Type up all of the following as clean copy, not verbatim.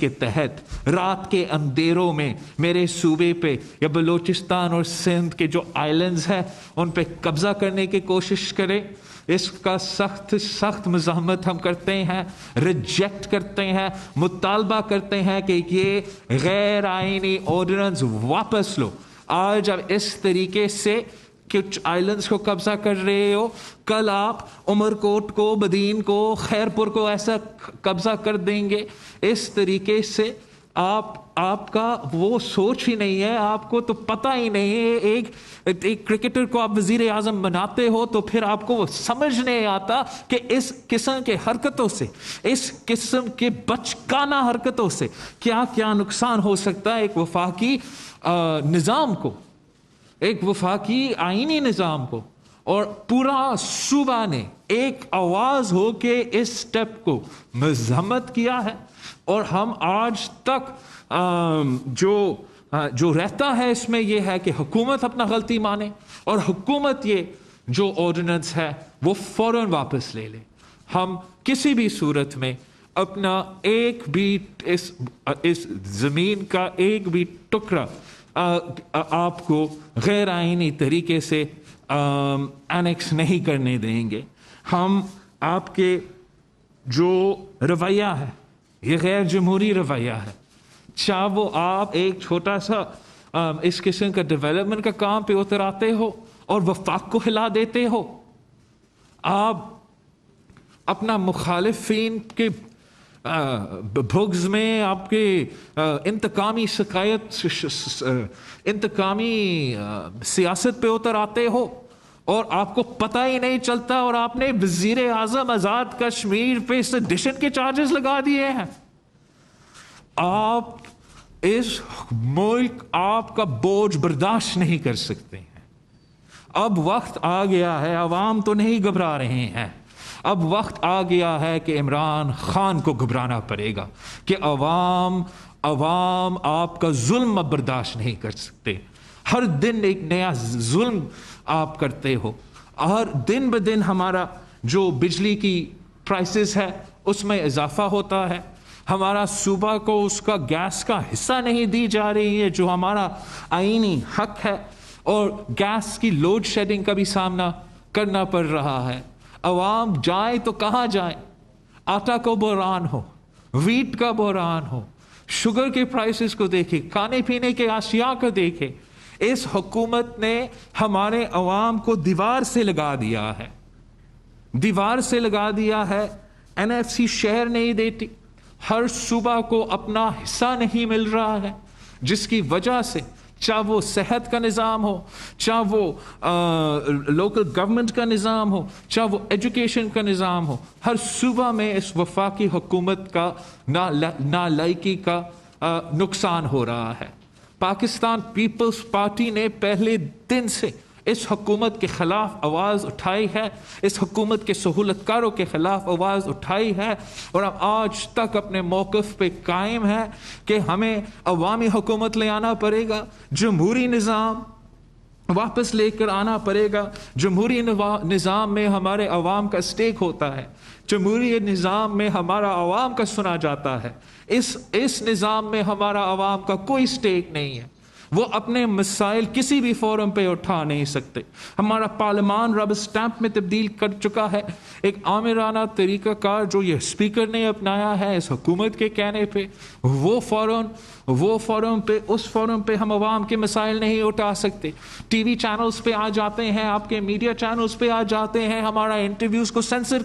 کے تحت رات کے اندھیروں میں میرے صوبے پہ یا بلوچستان اور سندھ کے جو آئلینڈز ہیں ان پہ قبضہ کرنے کی کوشش کرے. اس کا سخت مزاحمت ہم کرتے ہیں, ریجیکٹ کرتے ہیں, مطالبہ کرتے ہیں کہ یہ غیر آئینی آرڈیننس واپس لو. آج اب اس طریقے سے کچھ آئلینڈز کو قبضہ کر رہے ہو, کل آپ عمرکوٹ کو, بدین کو, خیرپور کو ایسا قبضہ کر دیں گے. اس طریقے سے آپ کا وہ سوچ ہی نہیں ہے, آپ کو تو پتہ ہی نہیں ہے. ایک کرکٹر کو آپ وزیر اعظم بناتے ہو تو پھر آپ کو وہ سمجھ نہیں آتا کہ اس قسم کے حرکتوں سے, اس قسم کے بچکانہ حرکتوں سے کیا کیا نقصان ہو سکتا ہے ایک وفاقی نظام کو, ایک وفاقی آئینی نظام کو. اور پورا صوبہ نے ایک آواز ہو کے اس سٹیپ کو مذمت کیا ہے. اور ہم آج تک جو رہتا ہے اس میں یہ ہے کہ حکومت اپنا غلطی مانے اور حکومت یہ جو آرڈیننس ہے وہ فوراً واپس لے لے. ہم کسی بھی صورت میں اپنا ایک بھی اس زمین کا ایک بھی ٹکڑا آپ کو غیر آئینی طریقے سے اینیکس نہیں کرنے دیں گے. ہم آپ کے جو رویہ ہے یہ غیر جمہوری رویہ ہے, چاہے وہ آپ ایک چھوٹا سا اس قسم کا ڈیولپمنٹ کا کام پہ اتر آتے ہو اور وفاق کو ہلا دیتے ہو, آپ اپنا مخالفین کے بھگز میں آپ کے انتقامی سیاست پہ اتر آتے ہو اور آپ کو پتہ ہی نہیں چلتا, اور آپ نے وزیر اعظم آزاد کشمیر پہ سیڈیشن کے چارجز لگا دیے ہیں. آپ اس ملک آپ کا بوجھ برداشت نہیں کر سکتے ہیں. اب وقت آ گیا ہے, عوام تو نہیں گھبرا رہے ہیں, اب وقت آ گیا ہے کہ عمران خان کو گھبرانا پڑے گا کہ عوام آپ کا ظلم اب برداشت نہیں کر سکتے. ہر دن ایک نیا ظلم آپ کرتے ہو. ہر دن بدن ہمارا جو بجلی کی پرائسز ہے اس میں اضافہ ہوتا ہے. ہمارا صوبہ کو اس کا گیس کا حصہ نہیں دی جا رہی ہے جو ہمارا آئینی حق ہے, اور گیس کی لوڈ شیڈنگ کا بھی سامنا کرنا پڑ رہا ہے. عوام جائے تو کہاں جائے؟ آٹا کا بحران ہو, ویٹ کا بحران ہو, شوگر کے پرائسز کو دیکھے, کھانے پینے کے اشیاء کو دیکھے. اس حکومت نے ہمارے عوام کو دیوار سے لگا دیا ہے, دیوار سے لگا دیا ہے. NFC شہر نہیں دیتی, ہر صوبہ کو اپنا حصہ نہیں مل رہا ہے, جس کی وجہ سے چاہے وہ صحت کا نظام ہو, چاہے وہ لوکل گورنمنٹ کا نظام ہو, چاہے وہ ایجوکیشن کا نظام ہو, ہر صوبہ میں اس وفاقی حکومت کا نالائکی کا نقصان ہو رہا ہے. پاکستان پیپلز پارٹی نے پہلے دن سے اس حکومت کے خلاف آواز اٹھائی ہے, اس حکومت کے سہولت کاروں کے خلاف آواز اٹھائی ہے, اور ہم آج تک اپنے موقف پہ قائم ہے کہ ہمیں عوامی حکومت لے آنا پڑے گا, جمہوری نظام واپس لے کر آنا پڑے گا. جمہوری نظام میں ہمارے عوام کا اسٹیک ہوتا ہے, جمہوری نظام میں ہمارا عوام کا سنا جاتا ہے. اس نظام میں ہمارا عوام کا کوئی اسٹیک نہیں ہے, وہ اپنے مسائل کسی بھی فورم پہ اٹھا نہیں سکتے. ہمارا پارلیمان ربر سٹیمپ میں تبدیل کر چکا ہے. ایک آمرانہ طریقہ کار جو یہ اسپیکر نے اپنایا ہے اس حکومت کے کہنے پہ, وہ فورم پہ, اس فورم پہ ہم عوام کے مسائل نہیں اٹھا سکتے. ٹی وی چینلز پہ آ جاتے ہیں, آپ کے میڈیا چینلز پہ آ جاتے ہیں, ہمارا انٹرویوز کو سینسر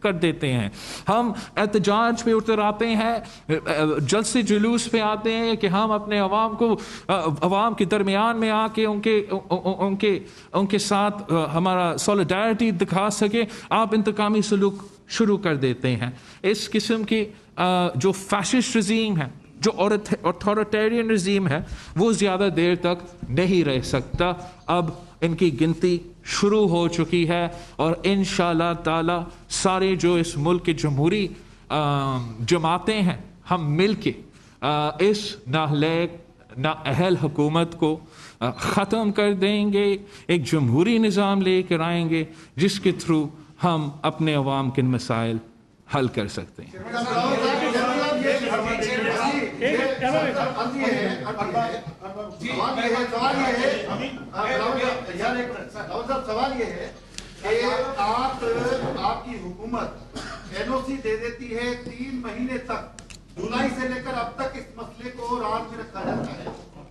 کر دیتے ہیں. ہم احتجاج پہ اتر آتے ہیں, جلسے جلوس پہ آتے ہیں کہ ہم اپنے عوام کے درمیان میں آ کے ان کے ساتھ ہمارا سولیڈارٹی دکھا سکے, آپ انتقامی سلوک شروع کر دیتے ہیں. اس قسم کی جو فیشسٹ رژیم ہے, جو اتھارٹیرین رژیم ہے, وہ زیادہ دیر تک نہیں رہ سکتا. اب ان کی گنتی شروع ہو چکی ہے, اور انشاءاللہ تعالی سارے جو اس ملک کے جمہوری جماعتیں ہیں, ہم مل کے اس نااہل نااہل حکومت کو ختم کر دیں گے, ایک جمہوری نظام لے کر آئیں گے جس کے تھرو ہم اپنے عوام کے مسائل حل کر سکتے ہیں. سوال یہ ہے کہ آپ کی حکومت NOC دے دیتی ہے 3 مہینے تک، جولائی سے لے کر اب تک اس مسئلے کو راز میں رکھا جاتا ہے.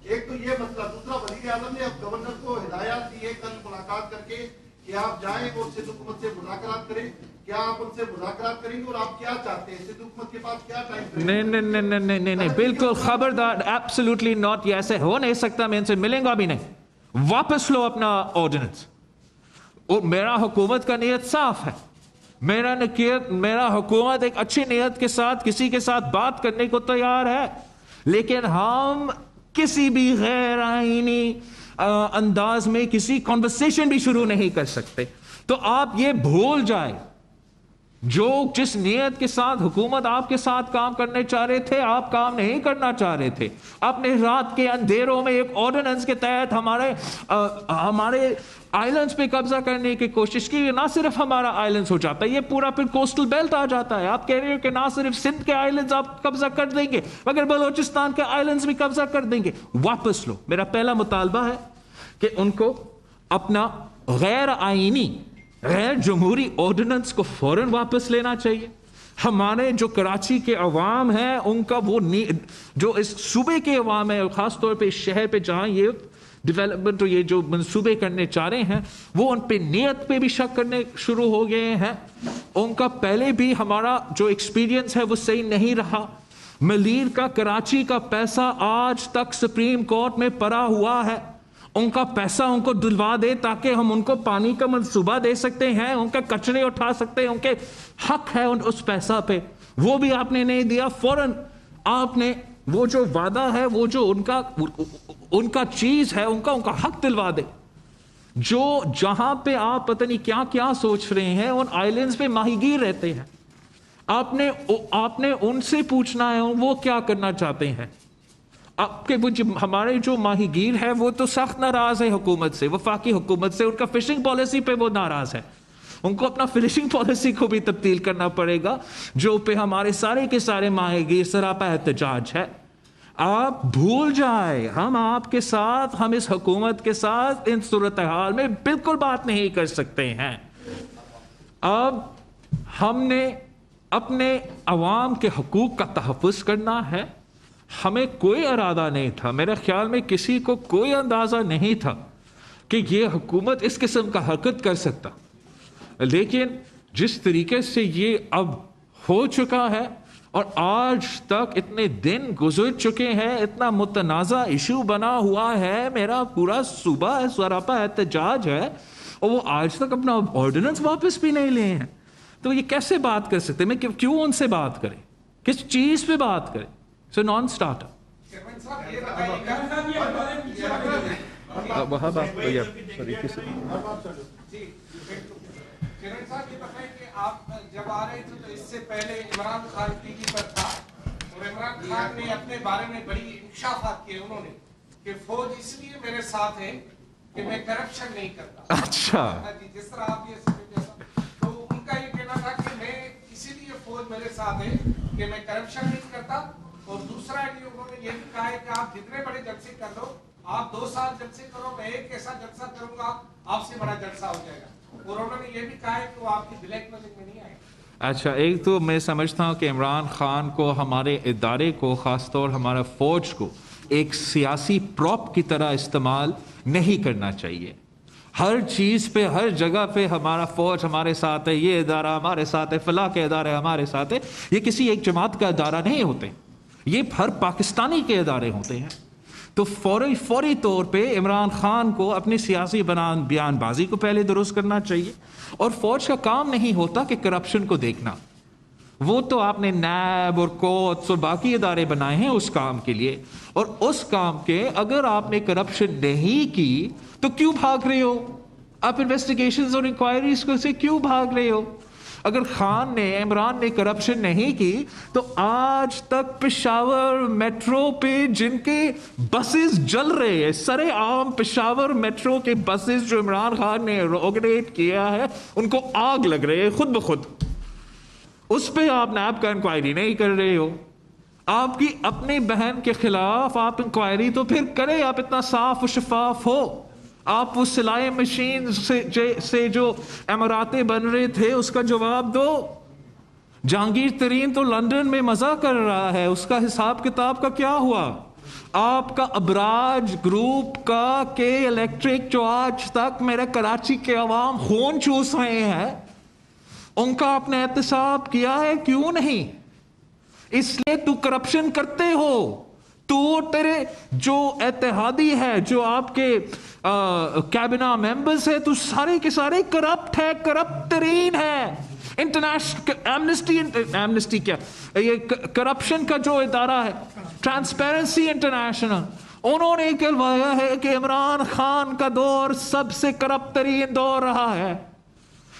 ایک تو یہ مسئلہ، دوسرا وزیر اعظم نے اب گورنر کو ہدایات دی ہے کل ملاقات کر کے کہ آپ جائیں اور سندھ حکومت سے مذاکرات کریں. کیا آپ ان سے مذاکرات کریں گے اور آپ کیا چاہتے ہیں؟ سندھ حکومت کے پاس کیا ٹائم؟ نہیں بالکل خبردار، ایبسولوٹلی ناٹ. یہ ایسے ہو نہیں سکتا. میں ان سے ملیں گا بھی نہیں. واپس لو اپنا آرڈیننس. اور میرا حکومت کا نیت صاف ہے. میرا حکومت ایک اچھی نیت کے ساتھ کسی کے ساتھ بات کرنے کو تیار ہے، لیکن ہم کسی بھی غیر آئینی انداز میں کسی کنورسیشن بھی شروع نہیں کر سکتے. تو آپ یہ بھول جائیں، جس نیت کے ساتھ حکومت آپ کے ساتھ کام کرنے چاہ رہے تھے، آپ کام نہیں کرنا چاہ رہے تھے. آپ نے رات کے اندھیروں میں ایک آرڈیننس کے تحت ہمارے آئلینڈز پہ قبضہ کرنے کی کوشش کی. نہ صرف ہمارا آئلینڈز ہو جاتا ہے، یہ پورا پھر کوسٹل بیلٹ آ جاتا ہے. آپ کہہ رہے ہو کہ نہ صرف سندھ کے آئلینڈز آپ قبضہ کر دیں گے مگر بلوچستان کے آئلینڈز بھی قبضہ کر دیں گے. واپس لو. میرا پہلا مطالبہ ہے کہ ان کو اپنا غیر آئینی، غیر جمہوری آرڈیننس کو فوراً واپس لینا چاہیے. ہمارے جو کراچی کے عوام ہیں، ان کا وہ جو اس صوبے کے عوام ہیں، خاص طور پہ اس شہر پہ جہاں یہ ڈیولپمنٹ اور یہ جو منصوبے کرنے چاہ رہے ہیں، وہ ان پہ نیت پہ بھی شک کرنے شروع ہو گئے ہیں. ان کا پہلے بھی ہمارا جو ایکسپیرینس ہے وہ صحیح نہیں رہا. ملیر کا کراچی کا پیسہ آج تک سپریم کورٹ میں پڑا ہوا ہے. ان کا پیسہ ان کو دلوا دے تاکہ ہم ان کو پانی کا منصوبہ دے سکتے ہیں، ان کے کچرے اٹھا سکتے ہیں. ان کے حق ہے اس پیسہ پہ، وہ بھی آپ نے نہیں دیا. فوراً آپ نے وہ جو وعدہ ہے، وہ جو ان کا چیز ہے، ان کا حق دلوا دے. جو جہاں پہ آپ پتہ نہیں کیا کیا سوچ رہے ہیں، ان آئلینڈز پہ ماہی گیر رہتے ہیں. آپ نے ان سے پوچھنا ہے وہ کیا کرنا چاہتے ہیں. ہمارے جو ماہی گیر ہے وہ تو سخت ناراض ہے حکومت سے، وفاقی حکومت سے. ان کا فشنگ پالیسی پہ وہ ناراض ہے. ان کو اپنا فشنگ پالیسی کو بھی تبدیل کرنا پڑے گا، جو پہ ہمارے سارے کے سارے ماہی گیر سراپا احتجاج ہے. آپ بھول جائیں، ہم آپ کے ساتھ، ہم اس حکومت کے ساتھ ان صورتحال میں بالکل بات نہیں کر سکتے ہیں. اب ہم نے اپنے عوام کے حقوق کا تحفظ کرنا ہے. ہمیں کوئی ارادہ نہیں تھا، میرے خیال میں کسی کو کوئی اندازہ نہیں تھا کہ یہ حکومت اس قسم کا حرکت کر سکتا. لیکن جس طریقے سے یہ اب ہو چکا ہے اور آج تک اتنے دن گزر چکے ہیں، اتنا متنازع ایشو بنا ہوا ہے، میرا پورا صوبہ سراپا احتجاج ہے، اور وہ آج تک اپنا آرڈیننس واپس بھی نہیں لے ہیں. تو یہ کیسے بات کر سکتے؟ میں کیوں ان سے بات کریں؟ کس چیز پہ بات کریں؟ سو نان اسٹارٹر. آپ جب آ رہے تھے تو اس سے پہلے عمران خان ٹی وی پر تھا، اور عمران خان نے اپنے بارے میں بڑی انکشافات کیے انہوں نے کہ فوج اس لیے میرے ساتھ ہے کہ میں کرپشن نہیں کرتا. اچھا جس طرح آپ یہ تو ان کا یہ کہنا تھا کہ میں اسی لیے فوج میرے ساتھ ہے کہ میں کرپشن نہیں کرتا. اور دوسرا انہوں نے یہ بھی کہا ہے کہ آپ جتنے بڑے جلسے کر لو، آپ 2 سال جلسے کرو، میں ایک ایسا جلسہ کروں گا آپ سے بڑا جلسہ ہو جائے گا. اور انہوں نے یہ بھی کہا ہے کہ وہ آپ کی بلیک میلنگ میں نہیں آئے. اچھا، ایک تو میں سمجھتا ہوں کہ عمران خان کو، ہمارے ادارے کو، خاص طور ہمارا فوج کو ایک سیاسی پراپ کی طرح استعمال نہیں کرنا چاہیے. ہر چیز پہ، ہر جگہ پہ ہمارا فوج ہمارے ساتھ ہے، یہ ادارہ ہمارے ساتھ ہے، فلاں کے ادارے ہمارے ساتھ ہے. یہ کسی ایک جماعت کا ادارہ نہیں ہوتے، یہ ہر پاکستانی کے ادارے ہوتے ہیں. تو فوری طور پہ عمران خان کو اپنی سیاسی بیان بازی کو پہلے درست کرنا چاہیے. اور فوج کا کام نہیں ہوتا کہ کرپشن کو دیکھنا. وہ تو آپ نے نیب اور کوٹس اور باقی ادارے بنائے ہیں اس کام کے لیے، اور اس کام کے اگر آپ نے کرپشن نہیں کی تو کیوں بھاگ رہے ہو؟ آپ انویسٹیگیشنز اور انکوائریز کو سے کیوں بھاگ رہے ہو؟ اگر عمران نے کرپشن نہیں کی تو آج تک پشاور میٹرو پہ جن کے بسز جل رہے ہیں، سرے عام پشاور میٹرو کے بسز جو عمران خان نے آرگنائز کیا ہے، ان کو آگ لگ رہے ہیں خود بخود. اس پہ آپ نیب کا انکوائری نہیں کر رہے ہو. آپ کی اپنی بہن کے خلاف آپ انکوائری تو پھر کریں, آپ اتنا صاف و شفاف ہو. آپ وہ سلائی مشین سے جو اماراتیں بن رہے تھے اس کا جواب دو. جہانگیر ترین تو لندن میں مزہ کر رہا ہے, اس کا حساب کتاب کا کیا ہوا؟ آپ کا ابراج گروپ کا کے الیکٹرک جو آج تک میرے کراچی کے عوام خون چوس رہے ہیں, ان کا آپ نے احتساب کیا ہے؟ کیوں نہیں؟ اس لیے تو کرپشن کرتے ہو. تو تیرے جو اتحادی ہے, جو آپ کے کابینہ ممبرز ہے, تو سارے کے سارے کرپٹ ہے, کرپٹ ترین ہے. انٹرنیشنل ایمنسٹی کیا, یہ کرپشن کا جو ادارہ ہے ٹرانسپیرنسی انٹرنیشنل, انہوں نے کہلوایا ہے کہ عمران خان کا دور سب سے کرپٹ ترین دور رہا ہے.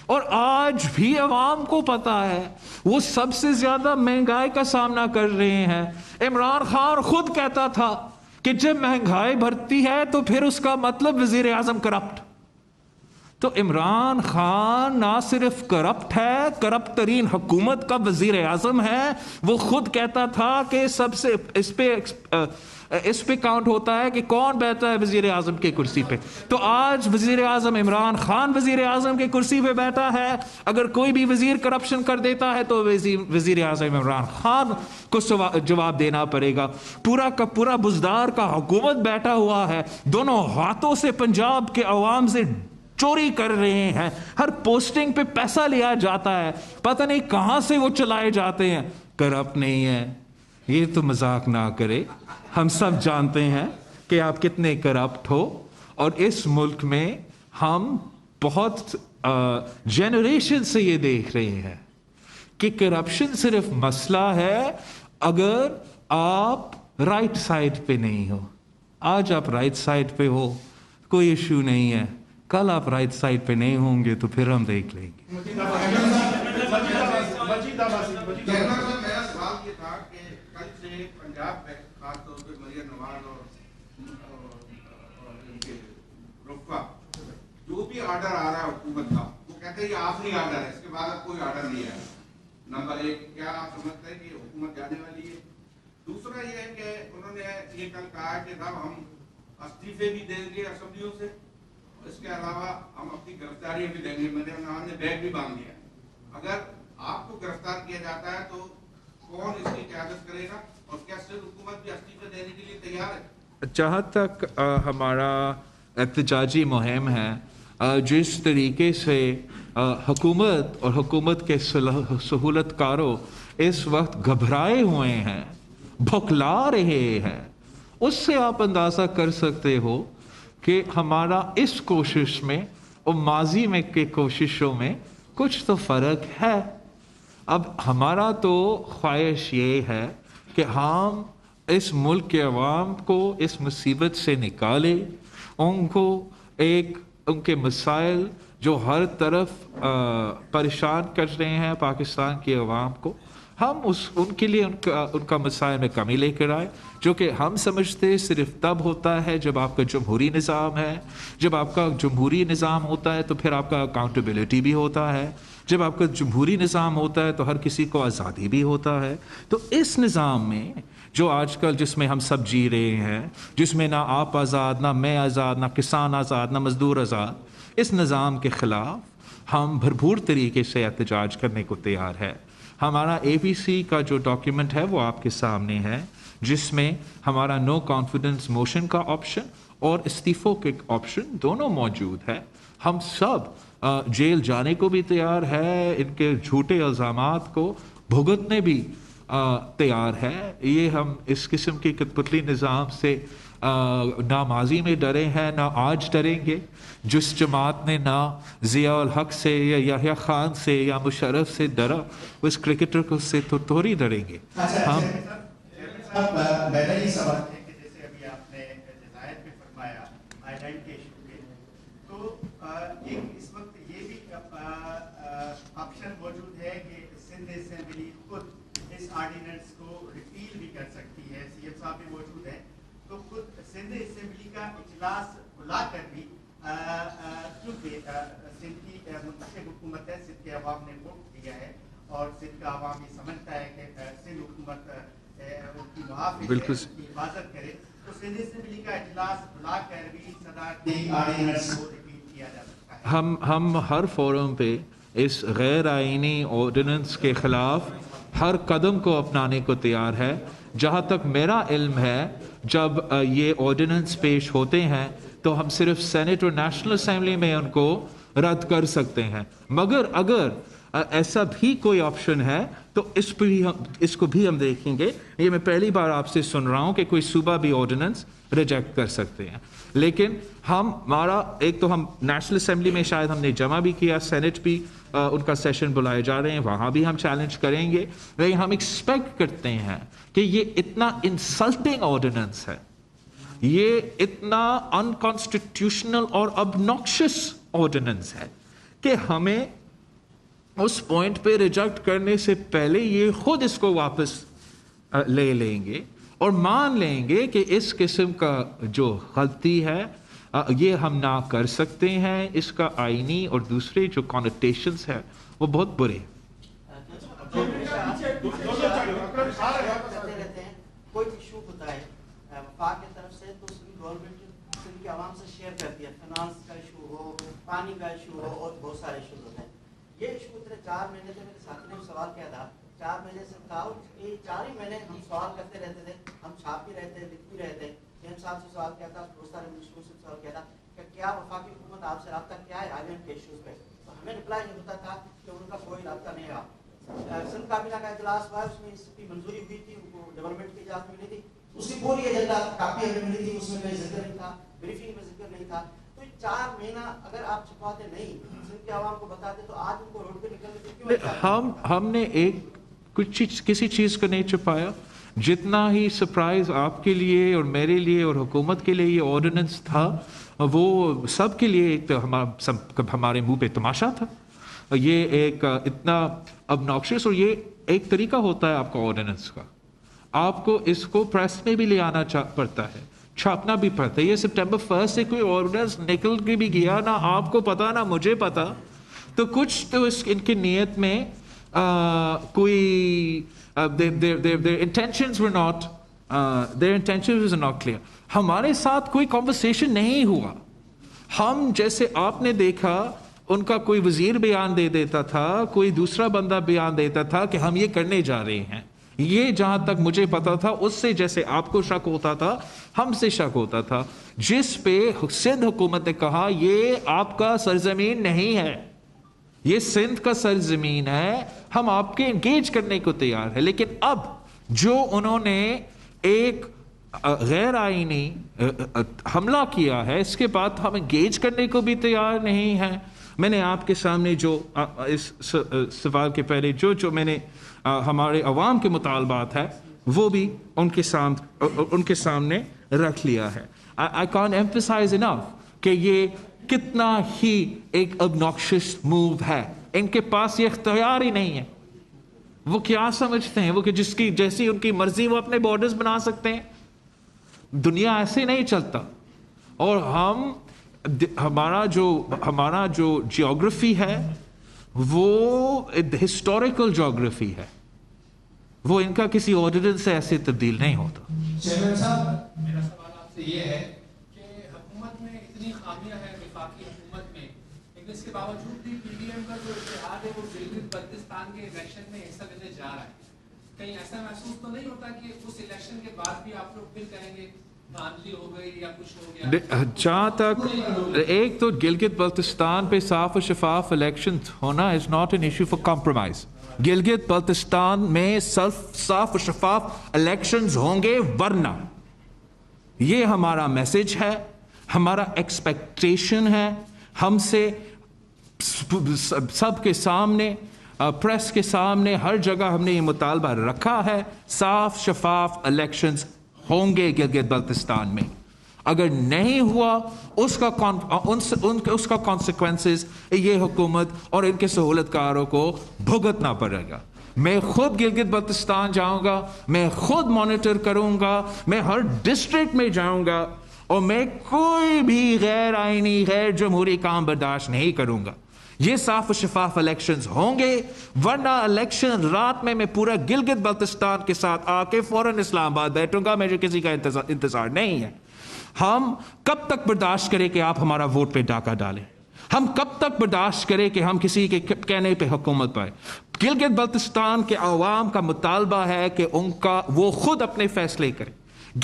اور آج بھی عوام کو پتا ہے وہ سب سے زیادہ مہنگائی کا سامنا کر رہے ہیں. عمران خان خود کہتا تھا کہ جب مہنگائی بڑھتی ہے تو پھر اس کا مطلب وزیر اعظم کرپٹ. تو عمران خان نہ صرف کرپٹ ہے, کرپٹ ترین حکومت کا وزیر اعظم ہے. وہ خود کہتا تھا کہ سب سے اس پہ کاؤنٹ ہوتا ہے کہ کون بیٹھتا ہے وزیر اعظم کی کرسی پہ. تو آج وزیر اعظم عمران خان وزیر اعظم کی کرسی پہ بیٹھا ہے. اگر کوئی بھی وزیر کرپشن کر دیتا ہے تو وزیر اعظم عمران خان کو جواب دینا پڑے گا. پورا کا پورا بزدار کا حکومت بیٹھا ہوا ہے, دونوں ہاتھوں سے پنجاب کے عوام سے چوری کر رہے ہیں. ہر پوسٹنگ پہ پیسہ لیا جاتا ہے, پتہ نہیں کہاں سے وہ چلائے جاتے ہیں. کرپٹ نہیں ہے, یہ تو مذاق نہ کرے. ہم سب جانتے ہیں کہ آپ کتنے کرپٹ ہو. اور اس ملک میں ہم بہت جنریشن سے یہ دیکھ رہے ہیں کہ کرپشن صرف مسئلہ ہے اگر آپ رائٹ سائڈ پہ نہیں ہو. آج آپ رائٹ سائڈ پہ ہو, کوئی ایشو نہیں ہے. کل آپ رائٹ سائڈ پہ نہیں ہوں گے تو پھر ہم دیکھ لیں گے. میرا سوال یہ تھا کہ کل سے پنجاب میں خاص طور پہ مریم نواز اور ان کے رقبہ جو بھی آرڈر آ رہا ہے حکومت کا, وہ کہتے ہیں یہ آخری آرڈر ہے, اس کے بعد اب کوئی آرڈر نہیں ہے. نمبر ایک, کیا آپ سمجھتے ہیں کہ حکومت جانے والی ہے؟ دوسرا یہ ہے کہ انہوں نے یہ کل کہا کہ صاحب ہم استعفے بھی دیں گے اسمبلیوں سے, اس کے علاوہ ہم اپنی گرفتاری بھی دیں گے. مریم نواز نے بیگ بھی باندھ دیا. اگر آپ کو گرفتار کیا جاتا ہے تو کون اس کی قیادت کرے گا, اور کیا صرف حکومت بھی استعفے دینے کے لیے تیار ہے؟ جہاں تک ہمارا احتجاجی مہم ہے, جس طریقے سے حکومت اور حکومت کے سہولت کاروں اس وقت گھبرائے ہوئے ہیں, بھکلا رہے ہیں, اس سے آپ اندازہ کر سکتے ہو کہ ہمارا اس کوشش میں اور ماضی میں کے کوششوں میں کچھ تو فرق ہے. اب ہمارا تو خواہش یہ ہے کہ ہم اس ملک کے عوام کو اس مصیبت سے نکالیں, ان کو ان کے مسائل جو ہر طرف پریشان کر رہے ہیں پاکستان کے عوام کو, ہم ان کے لیے ان کا مسائل میں کمی لے کر آئے, جو کہ ہم سمجھتے صرف تب ہوتا ہے جب آپ کا جمہوری نظام ہے. جب آپ کا جمہوری نظام ہوتا ہے تو پھر آپ کا اکاؤنٹیبلٹی بھی ہوتا ہے. جب آپ کا جمہوری نظام ہوتا ہے تو ہر کسی کو آزادی بھی ہوتا ہے. تو اس نظام میں جو آج کل جس میں ہم سب جی رہے ہیں, جس میں نہ آپ آزاد, نہ میں آزاد, نہ کسان آزاد, نہ مزدور آزاد, اس نظام کے خلاف ہم بھرپور طریقے سے احتجاج کرنے کو تیار ہے. ہمارا اے پی سی کا جو ڈاکیومنٹ ہے وہ آپ کے سامنے ہے, جس میں ہمارا نو کانفیڈنس موشن کا آپشن اور استعفوں کے آپشن دونوں موجود ہے. ہم سب جیل جانے کو بھی تیار ہے, ان کے جھوٹے الزامات کو بھگتنے بھی تیار ہے. یہ ہم اس قسم کی کٹپٹلی نظام سے نہ ماضی میں ڈرے ہیں, نہ آج ڈریں گے. جس جماعت نے نہ ضیاء الحق سے یا یحییٰ خان سے یا مشرف سے ڈرا, اس کرکٹر کو سے تو تھوڑی ڈریں گے. ہم میرا یہ سوال ہے کہ جیسے ابھی آپ نے جزائر پہ فرمایا آئی لینڈ کے ایشو پہ, تو ایک اس وقت یہ بھی آپشن موجود ہے کہ سندھ اسمبلی خود اس آرڈیننس کو ریپیل بھی کر سکتی ہے. سی ایم صاحب بھی موجود ہیں, تو خود سندھ اسمبلی کا اجلاس بلا کر بھی, کیونکہ سندھ کی منتخب حکومت ہے, سندھ کے عوام نے ووٹ دیا ہے, اور سندھ کا عوام یہ سمجھتا ہے کہ سندھ حکومت کی معافی بالکل کی حفاظت کرے. تو سندھ اسمبلی کا اجلاس بلا کر بھی صدارتی آرڈیننس کو ریپیٹ کیا جا سکتا ہے. ہم ہر فورم پہ اس غیر آئینی آرڈیننس کے خلاف ہر قدم کو اپنانے کو تیار ہے. جہاں تک میرا علم ہے جب یہ آرڈیننس پیش ہوتے ہیں تو ہم صرف سینٹ اور نیشنل اسمبلی میں ان کو رد کر سکتے ہیں. مگر اگر ایسا بھی کوئی آپشن ہے تو اس کو بھی ہم دیکھیں گے. یہ میں پہلی بار آپ سے سن رہا ہوں کہ کوئی صوبہ بھی آرڈیننس ریجیکٹ کر سکتے ہیں. لیکن ہمارا ایک تو ہم نیشنل اسمبلی میں شاید ہم نے جمع بھی کیا, سینٹ بھی ان کا سیشن بلائے جا رہے ہیں, وہاں بھی ہم چیلنج کریں گے. لیکن ہم ایکسپیکٹ کرتے ہیں کہ یہ اتنا انسلٹنگ آرڈیننس ہے, یہ اتنا انکانسٹیٹیوشنل اور obnoxious آرڈیننس ہے کہ ہمیں اس پوائنٹ پہ ریجیکٹ کرنے سے پہلے یہ خود اس کو واپس لے لیں گے اور مان لیں گے کہ اس قسم کا جو غلطی ہے یہ ہم نہ کر سکتے ہیں. اس کا آئینی اور دوسرے جو کانوٹیشنز ہیں وہ بہت برے. کوئی ایشو ہوتا ہے وفاق کی طرف سے تو اس کی گورنمنٹ سندھ کے عوام سے شیئر کرتی ہے. فنانس کا ایشو ہو, پانی کا ایشو ہو, اور بہت سارے ایشوز ہوتے ہیں. یہ ایشو اتنے 4 مہینے سے میرے ساتھی نے سوال کیا تھا, 4 مہینے سے تھا, یہ 4 ہی مہینے ہم سوال کرتے رہتے تھے, ہم چھاپ بھی رہتے ہیں, لکھ بھی رہتے ہیں. جن صاحب سے سوال کیا تھا, بہت سارے منسٹروں سے سوال کیا تھا کہ کیا وفاقی حکومت آپ سے رابطہ کیا ہے آئلینڈ کے ایشوز پہ. تو ہمیں رپلائی یہ ہوتا تھا کہ ان کا کوئی رابطہ نہیں رہا. سندھ کابینہ کا اجلاس ہوا, اس میں اس کی منظوری ہوئی تھی, ان کو ڈیولپمنٹ کی اجازت ملی تھی, اس کی پوری ایجنڈا کاپی ہمیں ملی تھی, اس میں کوئی ذکر نہیں تھا, بریفنگ میں ذکر نہیں تھا. تو 4 مہینہ اگر آپ چھپاتے نہیں, سندھ کے عوام کو بتاتے, تو آج ان کو روڈ پہ نکلنے کی کیوں؟ ہم نے کسی چیز کو نہیں چھپایا. جتنا ہی سرپرائز آپ کے لیے اور میرے لیے اور حکومت کے لیے یہ آرڈیننس تھا, وہ سب کے لیے ایک ہمارے منہ پہ تماشا تھا. یہ ایک اتنا obnoxious, اور یہ ایک طریقہ ہوتا ہے آپ کا آرڈیننس کا, آپ کو اس کو پریس میں بھی لے آنا پڑتا ہے, چھاپنا بھی پڑتا ہے. یہ سپٹمبر 1 سے کوئی آرڈیننس نکل کے بھی گیا, نہ آپ کو پتا نہ مجھے پتا, تو کچھ تو ان کی نیت میں کوئی their intentions were not clear. ہمارے ساتھ کوئی conversation نہیں ہوا. ہم جیسے آپ نے دیکھا ان کا کوئی وزیر بیان دے دیتا تھا, کوئی دوسرا بندہ بیان دیتا تھا کہ ہم یہ کرنے جا رہے ہیں. یہ جہاں تک مجھے پتا تھا اس سے جیسے آپ کو شک ہوتا تھا ہم سے شک ہوتا تھا. جس پہ سندھ حکومت نے کہا یہ آپ کا سرزمین نہیں ہے, یہ سندھ کا سرزمین ہے, ہم آپ کے انگیج کرنے کو تیار ہے. لیکن اب جو انہوں نے ایک غیر آئینی حملہ کیا ہے, اس کے بعد ہم انگیج کرنے کو بھی تیار نہیں ہیں. میں نے آپ کے سامنے جو اس سوال کے پہلے جو میں نے ہمارے عوام کے مطالبات ہے وہ بھی ان کے سامنے رکھ لیا ہے. I can't emphasize enough کہ یہ کتنا ہی ایک obnoxious move ہے. ان کے پاس یہ اختیار ہی نہیں ہے. وہ کیا سمجھتے ہیں وہ کہ جیسی ان کی مرضی وہ اپنے بارڈرز بنا سکتے ہیں. دنیا ایسے نہیں چلتا. اور ہمارا جو جیوگرافی ہے وہ ہسٹوریکل جیوگرافی ہے, وہ ان کا کسی آرڈیننس سے ایسے تبدیل نہیں ہوتا. چیئرمین صاحب, میرا سوال آپ سے یہ ہے کہ حکومت میں اتنی خامیاں ہیں, وفاقی حکومت میں, لیکن اس کے باوجود بھی پی ڈی ایم کا جو اتحاد ہے وہ گلگت بلتستان کے الیکشن میں حصہ لینے جا رہا ہے. کہیں ایسا محسوس تو نہیں ہوتا کہ اس الیکشن کے بعد بھی آپ لوگ پھر کہیں گے دھاندلی ہو گئی یا کچھ ہو گیا؟ جہاں تک ایک تو گلگت بلتستان پہ صاف و شفاف الیکشن ہونا is not an issue for compromise. Gilgit Baltistan میں صاف و شفاف الیکشنز ہوں گے, ورنہ یہ ہمارا میسج ہے, ہمارا ایکسپیکٹیشن ہے. ہم سے سب کے سامنے, پریس کے سامنے, ہر جگہ ہم نے یہ مطالبہ رکھا ہے, صاف شفاف الیکشنز ہوں گے گلگت بلتستان میں. اگر نہیں ہوا اس کا کانسیکوینسز یہ حکومت اور ان کے سہولت کاروں کو بھگتنا پڑے گا. میں خود گلگت بلتستان جاؤں گا, میں خود مانیٹر کروں گا, میں ہر ڈسٹرکٹ میں جاؤں گا, اور میں کوئی بھی غیر آئینی غیر جمہوری کام برداشت نہیں کروں گا. یہ صاف و شفاف الیکشنز ہوں گے، ورنہ الیکشن رات میں پورا گلگت بلتستان کے ساتھ آ کے فوراً اسلام آباد بیٹھوں گا، مجھے کسی کا انتظار نہیں ہے۔ ہم کب تک برداشت کریں کہ آپ ہمارا ووٹ پہ ڈاکہ ڈالیں؟ ہم کب تک برداشت کریں کہ ہم کسی کے کہنے پہ حکومت پائیں؟ گلگت بلتستان کے عوام کا مطالبہ ہے کہ وہ خود اپنے فیصلے کریں۔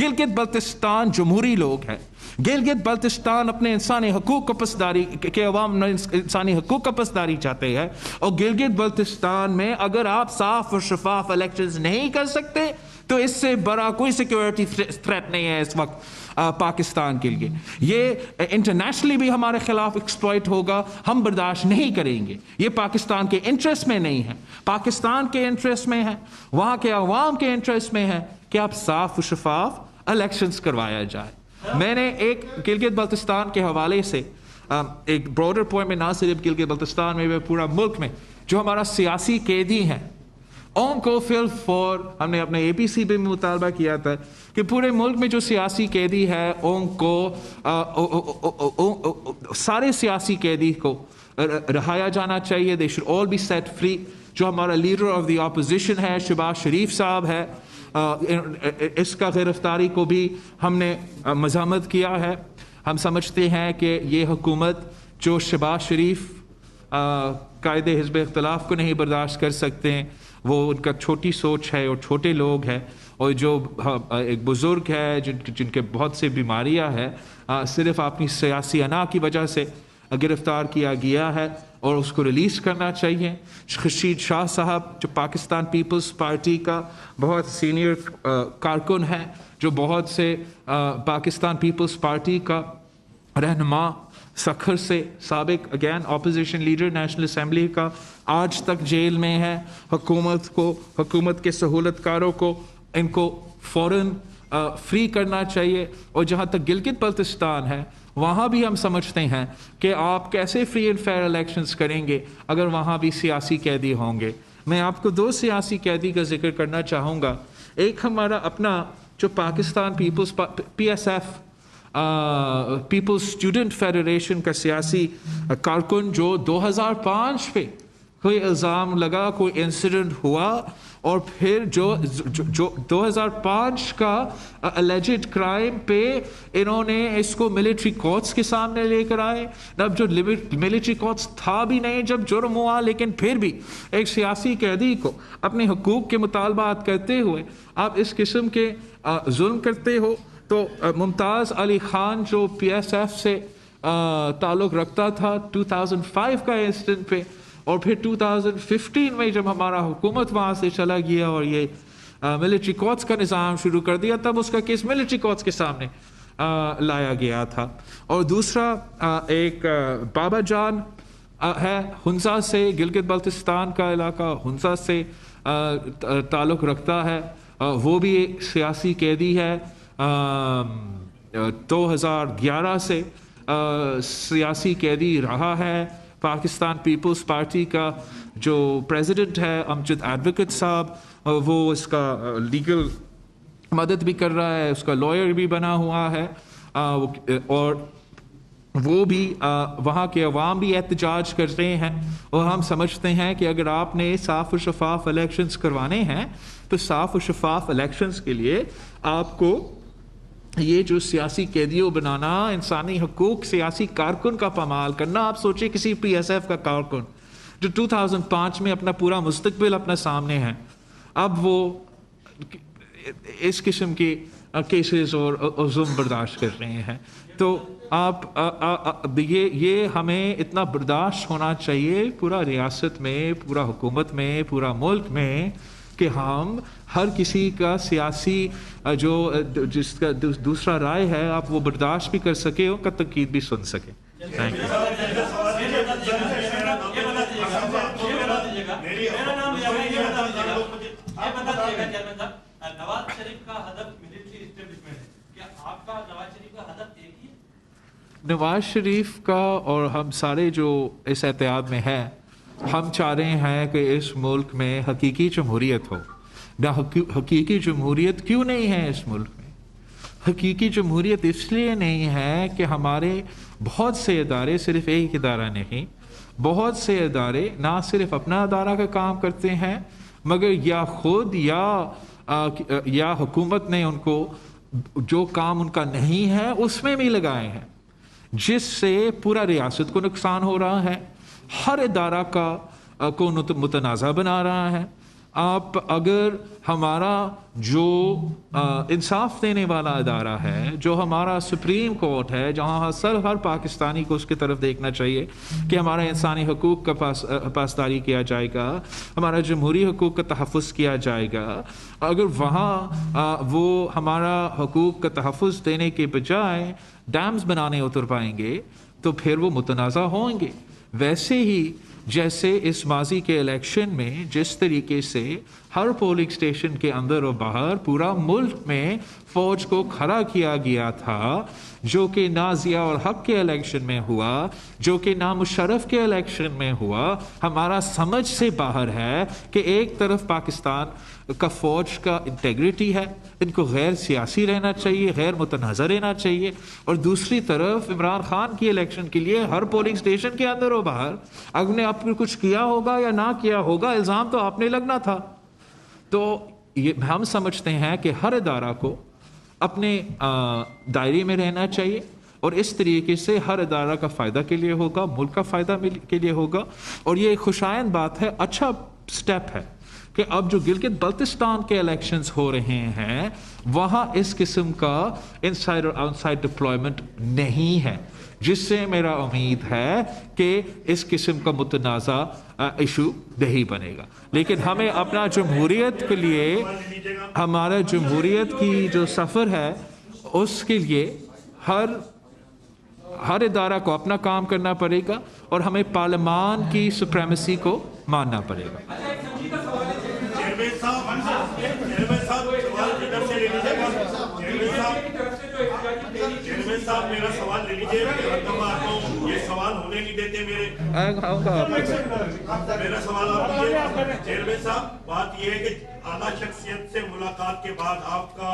گلگت بلتستان جمہوری لوگ ہیں، گلگت بلتستان اپنے انسانی حقوق کا پاسداری کے عوام انسانی حقوق کا پاسداری چاہتے ہیں، اور گلگت بلتستان میں اگر آپ صاف اور شفاف الیکشنز نہیں کر سکتے تو اس سے بڑا کوئی سیکیورٹی تھریٹ نہیں ہے اس وقت پاکستان کے لیے۔ یہ انٹرنیشنلی بھی ہمارے خلاف ایکسپلائٹ ہوگا، ہم برداشت نہیں کریں گے۔ یہ پاکستان کے انٹرسٹ میں نہیں ہے، پاکستان کے انٹرسٹ میں ہے، وہاں کے عوام کے انٹرسٹ میں ہے کہ آپ صاف و شفاف الیکشنز کروایا جائے۔ میں نے ایک گلگت بلتستان کے حوالے سے ایک براڈر پوائنٹ میں، نہ صرف گلگت بلتستان میں پورا ملک میں جو ہمارا سیاسی قیدی ہیں ان کو ہم نے اپنے اے پی سی پہ مطالبہ کیا تھا کہ پورے ملک میں جو سیاسی قیدی ہے ان کو سارے سیاسی قیدی کو رہایا جانا چاہیے، they should all be set free۔ جو ہمارا لیڈر آف دی اپوزیشن ہے شہباز شریف صاحب ہے، اس کا گرفتاری کو بھی ہم نے مذمت کیا ہے۔ ہم سمجھتے ہیں کہ یہ حکومت جو شہباز شریف قائد حزب اختلاف کو نہیں برداشت کر سکتے ہیں، وہ ان کا چھوٹی سوچ ہے اور چھوٹے لوگ ہیں، اور جو ایک بزرگ ہے جن کے بہت سے بیماریاں ہیں، صرف اپنی سیاسی انا کی وجہ سے گرفتار کیا گیا ہے اور اس کو ریلیز کرنا چاہیے۔ خورشید شاہ صاحب جو پاکستان پیپلز پارٹی کا بہت سینئر کارکن ہے، جو بہت سے پاکستان پیپلز پارٹی کا رہنما سکھر سے سابق again opposition leader national assembly کا، آج تک جیل میں ہے۔ حکومت کے سہولت کاروں کو ان کو فوراً فری کرنا چاہیے۔ اور جہاں تک گلگت بلتستان ہے، وہاں بھی ہم سمجھتے ہیں کہ آپ کیسے فری اینڈ فیئر الیکشنز کریں گے اگر وہاں بھی سیاسی قیدی ہوں گے۔ میں آپ کو 2 سیاسی قیدی کا ذکر کرنا چاہوں گا۔ ایک ہمارا اپنا جو Pakistan peoples P S F peoples student federation کا سیاسی کارکن، جو 2005 پہ کوئی الزام لگا، کوئی انسیڈنٹ ہوا، اور پھر جو 2005 کا الیجڈ کرائم پہ انہوں نے اس کو ملٹری کورٹس کے سامنے لے کر آئے۔ اب جو ملٹری کورٹس تھا بھی نہیں جب جرم ہوا، لیکن پھر بھی ایک سیاسی قیدی کو اپنے حقوق کے مطالبات کرتے ہوئے آپ اس قسم کے ظلم کرتے ہو۔ تو ممتاز علی خان جو پی ایس ایف سے تعلق رکھتا تھا 2005 کا انسیڈنٹ پہ، اور پھر 2015 میں جب ہمارا حکومت وہاں سے چلا گیا اور یہ ملٹری کورٹس کا نظام شروع کر دیا، تب اس کا کیس ملٹری کورٹس کے سامنے لایا گیا تھا۔ اور دوسرا ایک بابا جان ہے ہنزا سے، گلگت بلتستان کا علاقہ ہنزا سے تعلق رکھتا ہے، وہ بھی ایک سیاسی قیدی ہے۔ 2011 سے سیاسی قیدی رہا ہے۔ پاکستان پیپلز پارٹی کا جو پریزیڈنٹ ہے امجد ایڈوکیٹ صاحب، وہ اس کا لیگل مدد بھی کر رہا ہے، اس کا لائر بھی بنا ہوا ہے، اور وہ بھی وہاں کے عوام بھی احتجاج کر رہے ہیں۔ اور ہم سمجھتے ہیں کہ اگر آپ نے صاف و شفاف الیکشنز کروانے ہیں تو صاف و شفاف الیکشنز کے لیے آپ کو یہ جو سیاسی قیدیوں بنانا، انسانی حقوق سیاسی کارکن کا پامال کرنا، آپ سوچیں کسی پی ایس ایف کا کارکن جو 2005 میں اپنا پورا مستقبل اپنا سامنے ہے، اب وہ اس قسم کے کیسز اور ظلم برداشت کر رہے ہیں۔ تو یہ ہمیں اتنا برداشت ہونا چاہیے پورا ریاست میں، پورا حکومت میں، پورا ملک میں، کہ ہم ہر کسی کا سیاسی جس کا دوسرا رائے ہے آپ وہ برداشت بھی کر سکے، ان کا تنقید بھی سن سکے۔ Thank you. نواز شریف کا ہدف ملٹری اسٹیبلشمنٹ ہے، کیا آپ کا نواز شریف کا ہدف ایک ہی ہے؟ نواز شریف کا اور ہم سارے جو اس اتحاد میں ہیں، ہم چاہ رہے ہیں کہ اس ملک میں حقیقی جمہوریت ہو۔ نہ حقیقی جمہوریت کیوں نہیں ہے اس ملک میں؟ حقیقی جمہوریت اس لیے نہیں ہے کہ ہمارے بہت سے ادارے، صرف ایک ادارہ نہیں، بہت سے ادارے نہ صرف اپنا ادارہ کا کام کرتے ہیں مگر یا خود یا حکومت نے ان کو جو کام ان کا نہیں ہے اس میں بھی لگائے ہیں، جس سے پورا ریاست کو نقصان ہو رہا ہے، ہر ادارہ کو متنازع بنا رہا ہے۔ آپ اگر ہمارا جو انصاف دینے والا ادارہ ہے، جو ہمارا سپریم کورٹ ہے، جہاں ہر پاکستانی کو اس کی طرف دیکھنا چاہیے کہ ہمارا انسانی حقوق کا پاسداری کیا جائے گا، ہمارا جمہوری حقوق کا تحفظ کیا جائے گا، اگر وہاں وہ ہمارا حقوق کا تحفظ دینے کے بجائے ڈیمز بنانے اتر پائیں گے تو پھر وہ متنازع ہوں گے۔ ویسے ہی جیسے اس ماضی کے الیکشن میں جس طریقے سے ہر پولنگ اسٹیشن کے اندر و باہر پورا ملک میں فوج کو کھڑا کیا گیا تھا، جو کہ نہ ضیاء الحق کے الیکشن میں ہوا، جو کہ نہ مشرف کے الیکشن میں ہوا، ہمارا سمجھ سے باہر ہے کہ ایک طرف پاکستان کا فوج کا انٹیگریٹی ہے، ان کو غیر سیاسی رہنا چاہیے، غیر متنازع رہنا چاہیے، اور دوسری طرف عمران خان کی الیکشن کے لیے ہر پولنگ اسٹیشن کے اندر و باہر اگر نے آپ نے کچھ کیا ہوگا یا نہ کیا ہوگا، الزام تو آپ نے لگنا تھا۔ تو ہم سمجھتے ہیں کہ ہر ادارہ کو اپنے دائرے میں رہنا چاہیے، اور اس طریقے سے ہر ادارہ کا فائدہ کے لیے ہوگا، ملک کا فائدہ کے لیے ہوگا، اور یہ خوشائند بات ہے، اچھا سٹیپ ہے کہ اب جو گلگت بلتستان کے الیکشنز ہو رہے ہیں وہاں اس قسم کا انسائڈ اور آؤٹ سائڈ ڈپلائمنٹ نہیں ہے، جس سے میرا امید ہے کہ اس قسم کا متنازع ایشو نہیں بنے گا۔ لیکن ہمیں اپنا جمہوریت کے لیے، ہمارا جمہوریت کی جو سفر ہے اس کے لیے ہر ادارہ کو اپنا کام کرنا پڑے گا، اور ہمیں پارلیمان کی سپریمیسی کو ماننا پڑے گا۔ چیئرمین صاحب میرا سوال لے لیجیے، یہ سوال ہونے نہیں دیتے میرا سوال آپ لیجیے۔ چیئرمین صاحب، بات یہ ہے کہ اعلیٰ شخصیت سے ملاقات کے بعد آپ کا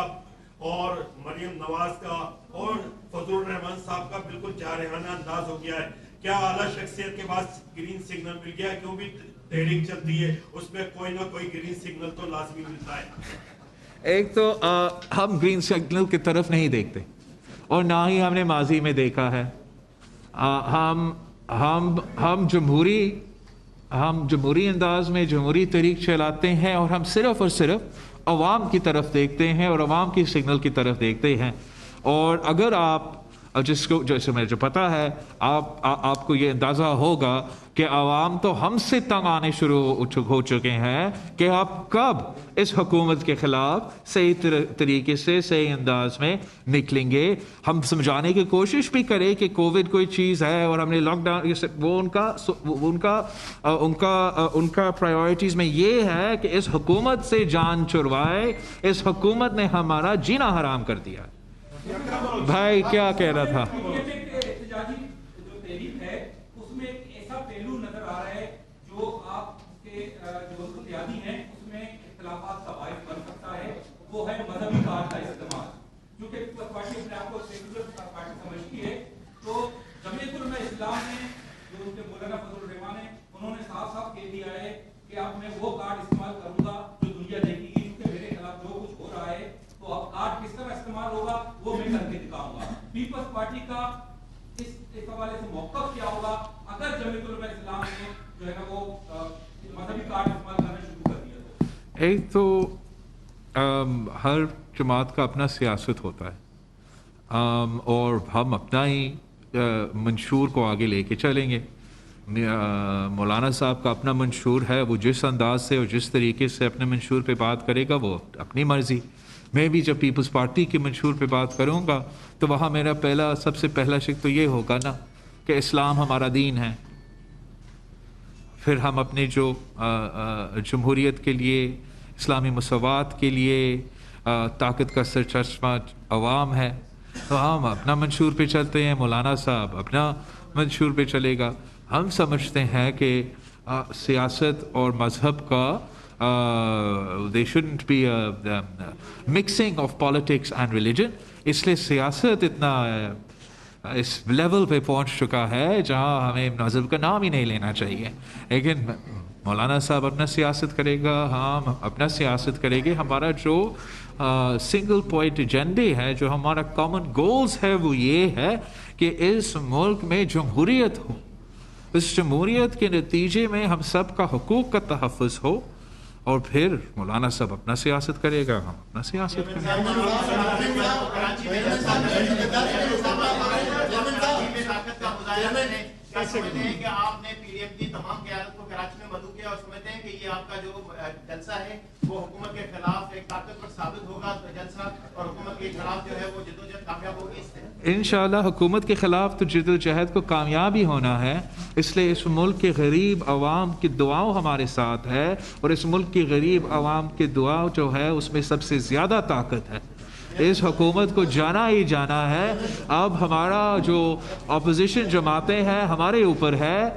اور مریم نواز کا اور فضل الرحمان صاحب کا بالکل جارحانہ انداز ہو گیا ہے، کیا اعلیٰ شخصیت کے بعد گرین سگنل مل گیا؟ کیوں بھی تحریک چلتی ہے اس میں کوئی نہ کوئی گرین سگنل تو لازمی ملتا ہے۔ ایک تو ہم گرین سگنل کی طرف نہیں دیکھتے، اور نہ ہی ہم نے ماضی میں دیکھا ہے۔ ہم جمہوری انداز میں جمہوری تحریک چلاتے ہیں، اور ہم صرف اور صرف عوام کی طرف دیکھتے ہیں اور عوام کی سگنل کی طرف دیکھتے ہیں۔ اور اگر آپ جیسے مجھے جو پتہ ہے، آپ کو یہ اندازہ ہوگا کہ عوام تو ہم سے تنگ آنے شروع ہو چکے ہیں کہ آپ کب اس حکومت کے خلاف صحیح طریقے سے صحیح انداز میں نکلیں گے۔ ہم سمجھانے کی کوشش بھی کریں کہ کووڈ کوئی چیز ہے اور ہم نے لاک ڈاؤن، وہ ان کا پرائیورٹیز میں یہ ہے کہ اس حکومت سے جان چھڑوائے، اس حکومت نے ہمارا جینا حرام کر دیا۔ بھائی کیا کہہ رہا تھا؟ احتجاجی جو تحریک ہے اس میں ایک ایسا پہلو نظر آ رہا ہے جو آپ کے جو قیادی ہیں اس میں اختلافات کا باعث بن سکتا ہے، وہ ہے مذہبی کارڈ کا استعمال۔ کیونکہ پارٹی اپنے آپ کو سیکولر پارٹی سمجھتی ہے، تو جمعیت علماء اسلام نے جو ان کے مولانا فضل الرحمان ہیں، انہوں نے صاف صاف کہہ دیا ہے کہ اب میں وہ کارڈ استعمال کروں گا جو دنیا دیکھے گی، کیونکہ میرے خلاف جو کچھ ہو رہا ہے تو اب کارڈ کس طرح استعمال ہوگا وہ میں کر کے دکھاؤں گا۔ پیپلز پارٹی کا اس حوالے سے موقف کیا ہوگا اگر جمعیت علماء اسلام نے جو ہے نا وہ مذہبی کارڈ استعمال کرنا شروع کر دیا تو؟ ایک تو ہر جماعت کا اپنا سیاست ہوتا ہے، اور ہم اپنا ہی منشور کو آگے لے کے چلیں گے۔ مولانا صاحب کا اپنا منشور ہے، وہ جس انداز سے اور جس طریقے سے اپنے منشور پہ بات کرے گا وہ اپنی مرضی۔ میں بھی جب پیپلز پارٹی کے منشور پہ بات کروں گا تو وہاں میرا سب سے پہلا شک تو یہ ہوگا نا کہ اسلام ہمارا دین ہے۔ پھر ہم اپنے جو جمہوریت کے لیے، اسلامی مساوات کے لیے طاقت کا سرچشمہ عوام ہے، تو ہم اپنا منشور پہ چلتے ہیں، مولانا صاحب اپنا منشور پہ چلے گا۔ ہم سمجھتے ہیں کہ سیاست اور مذہب کا there shouldn't be a mixing of politics and religion، اس لیے سیاست اتنا اس لیول پہ پہنچ چکا ہے جہاں ہمیں مذہب کا نام ہی نہیں لینا چاہیے. لیکن مولانا صاحب اپنا سیاست کرے گا, ہم اپنا سیاست کریں گے. ہمارا جو سنگل پوائنٹ ایجنڈے ہے, جو ہمارا کامن گولز ہے, وہ یہ ہے کہ اس ملک میں جمہوریت ہو. اس جمہوریت کے نتیجے میں ہم سب کا حقوق کا تحفظ ہو, اور پھر مولانا صاحب اپنا سیاست کرے گا, ہم اپنا سیاست کریں گے. سمجھتے ہیں کہ آپ نے پی ڈی ایم کی تمام قیادت کو کراچی میں مدعو کیا, اور سمجھتے ہیں کہ یہ آپ کا جو جلسہ ہے وہ حکومت کے خلاف ایک طاقتور ثابت ہوگا جلسہ, اور حکومت کے خلاف جو ہے وہ جدوجہد کامیاب ہوگی. اس سے انشاءاللہ حکومت کے خلاف تو جدوجہد کو کامیاب ہی ہونا ہے. اس لیے اس ملک کے غریب عوام کی دعاؤں ہمارے ساتھ ہے, اور اس ملک کی غریب عوام کی دعا جو ہے اس میں سب سے زیادہ طاقت ہے. اس حکومت کو جانا ہی جانا ہے. اب ہمارا جو اپوزیشن جماعتیں ہیں ہمارے اوپر ہے